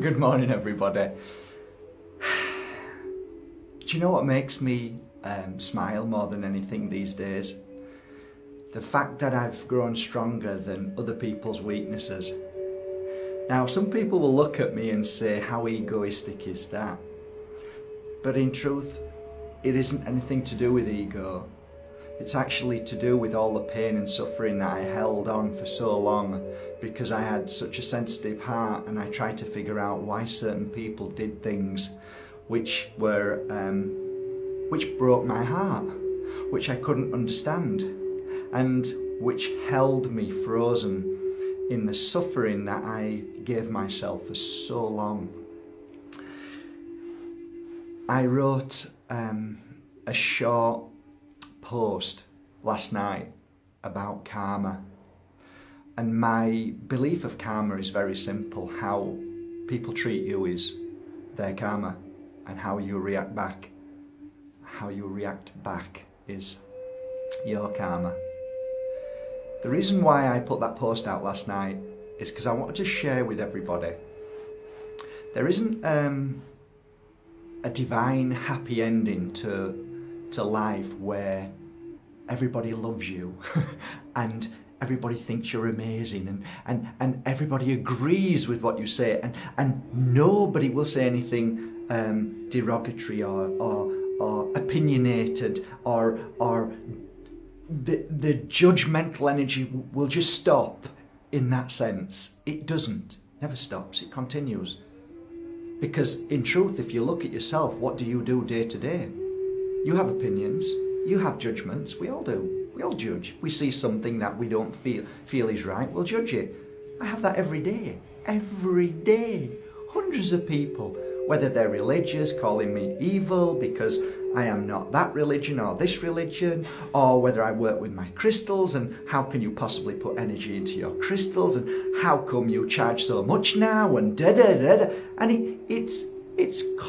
Good morning, everybody. Do you know what makes me smile more than anything these days? The fact that I've grown stronger than other people's weaknesses. Now, some people will look at me and say, how egoistic is that? But in truth, it isn't anything to do with ego. It's actually to do with all the pain and suffering that I held on for so long because I had such a sensitive heart, and I tried to figure out why certain people did things which broke my heart, which I couldn't understand, and which held me frozen in the suffering that I gave myself for so long. I wrote a short post last night about karma, and my belief of karma is very simple. How people treat you is their karma, and how you react back is your karma. The reason why I put that post out last night is because I wanted to share with everybody there isn't a divine happy ending to life where everybody loves you and everybody thinks you're amazing and everybody agrees with what you say and nobody will say anything derogatory or opinionated or the judgmental energy will just stop in that sense. It doesn't. Never stops. It continues. Because in truth, if you look at yourself, what do you do day to day? You have opinions, you have judgments, we all do. We all judge. If we see something that we don't feel is right, we'll judge it. I have that every day. Every day. Hundreds of people, whether they're religious, calling me evil because I am not that religion or this religion, or whether I work with my crystals and how can you possibly put energy into your crystals and how come you charge so much now and da-da-da-da. And it's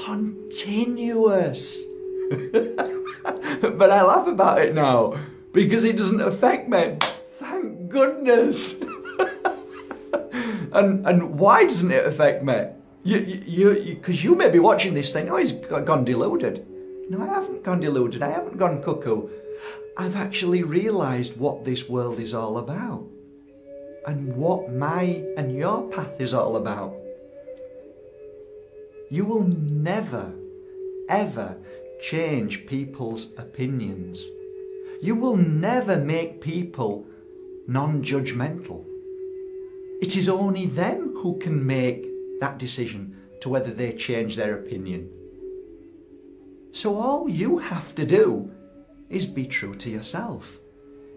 continuous. But I laugh about it now because it doesn't affect me. Thank goodness. And why doesn't it affect me? Because you may be watching this thing, oh, he's gone deluded. No, I haven't gone deluded. I haven't gone cuckoo. I've actually realised what this world is all about and what my and your path is all about. You will never, ever change people's opinions. You will never make people non-judgmental. It is only them who can make that decision to whether they change their opinion. So all you have to do is be true to yourself.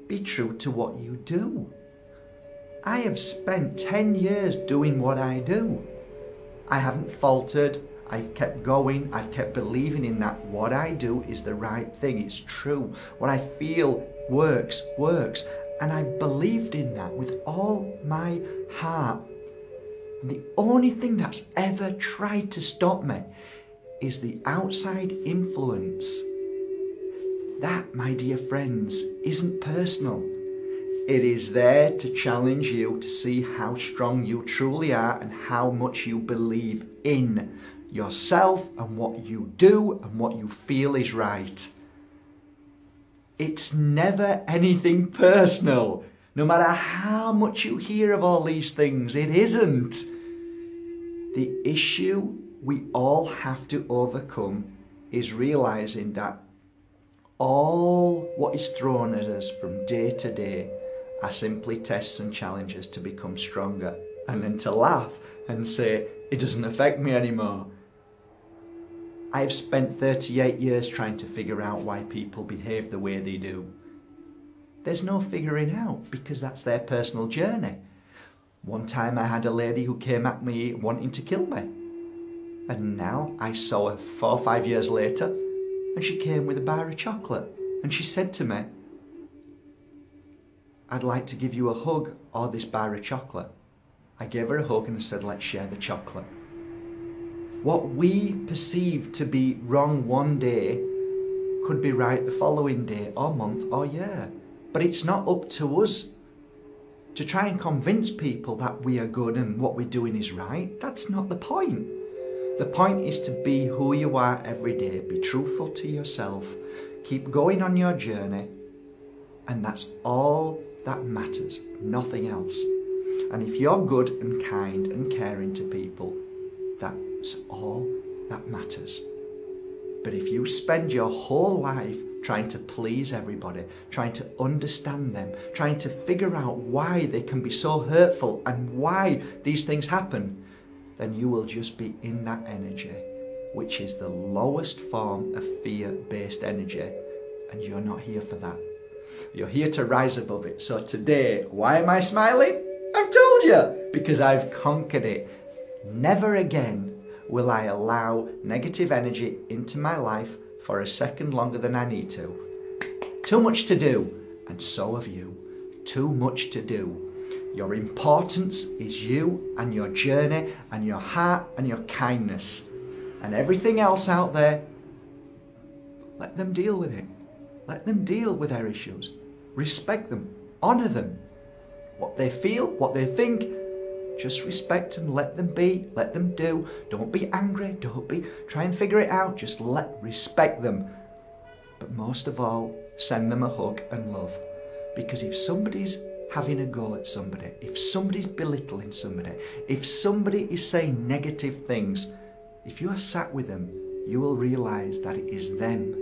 Be true to what you do. I have spent 10 years doing what I do. I haven't faltered. I've kept going. I've kept believing in that what I do is the right thing. It's true. What I feel works. And I believed in that with all my heart. And the only thing that's ever tried to stop me is the outside influence. That, my dear friends, isn't personal. It is there to challenge you to see how strong you truly are and how much you believe in yourself and what you do and what you feel is right. It's never anything personal. No matter how much you hear of all these things, it isn't. The issue we all have to overcome is realizing that all what is thrown at us from day to day are simply tests and challenges to become stronger, and then to laugh and say, it doesn't affect me anymore. I've spent 38 years trying to figure out why people behave the way they do. There's no figuring out because that's their personal journey. One time I had a lady who came at me wanting to kill me. And now I saw her 4 or 5 years later and she came with a bar of chocolate and she said to me, I'd like to give you a hug or this bar of chocolate. I gave her a hug and I said, let's share the chocolate. What we perceive to be wrong one day could be right the following day or month or year. But it's not up to us to try and convince people that we are good and what we're doing is right. That's not the point. The point is to be who you are every day. Be truthful to yourself. Keep going on your journey. And that's all that matters, nothing else. And if you're good and kind and caring to people, that's all that matters. But if you spend your whole life trying to please everybody, trying to understand them, trying to figure out why they can be so hurtful and why these things happen, then you will just be in that energy, which is the lowest form of fear-based energy, and you're not here for that. You're here to rise above it. So today, why am I smiling? I've told you, because I've conquered it. Never again will I allow negative energy into my life for a second longer than I need to. Too much to do, and so have you. Too much to do. Your importance is you and your journey and your heart and your kindness. And everything else out there, let them deal with it. Let them deal with their issues. Respect them. Honour them. What they feel, what they think, just respect them. Let them be. Let them do. Don't be angry. Try and figure it out. Just respect them. But most of all, send them a hug and love. Because if somebody's having a go at somebody, if somebody's belittling somebody, if somebody is saying negative things, if you are sat with them, you will realise that it is them.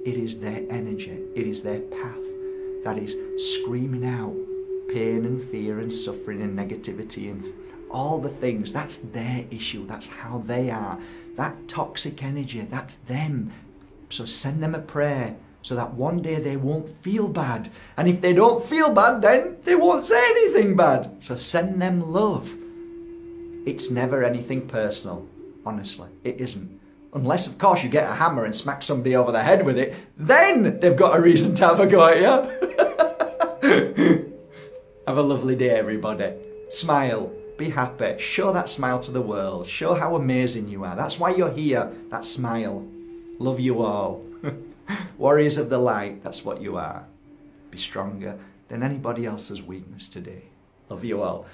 It is their energy. It is their path that is screaming out pain and fear and suffering and negativity and all the things. That's their issue. That's how they are. That toxic energy, that's them. So send them a prayer so that one day they won't feel bad. And if they don't feel bad, then they won't say anything bad. So send them love. It's never anything personal. Honestly, it isn't. Unless, of course, you get a hammer and smack somebody over the head with it, then they've got a reason to have a go at you. Have a lovely day, everybody. Smile. Be happy. Show that smile to the world. Show how amazing you are. That's why you're here. That smile. Love you all. Warriors of the light. That's what you are. Be stronger than anybody else's weakness today. Love you all.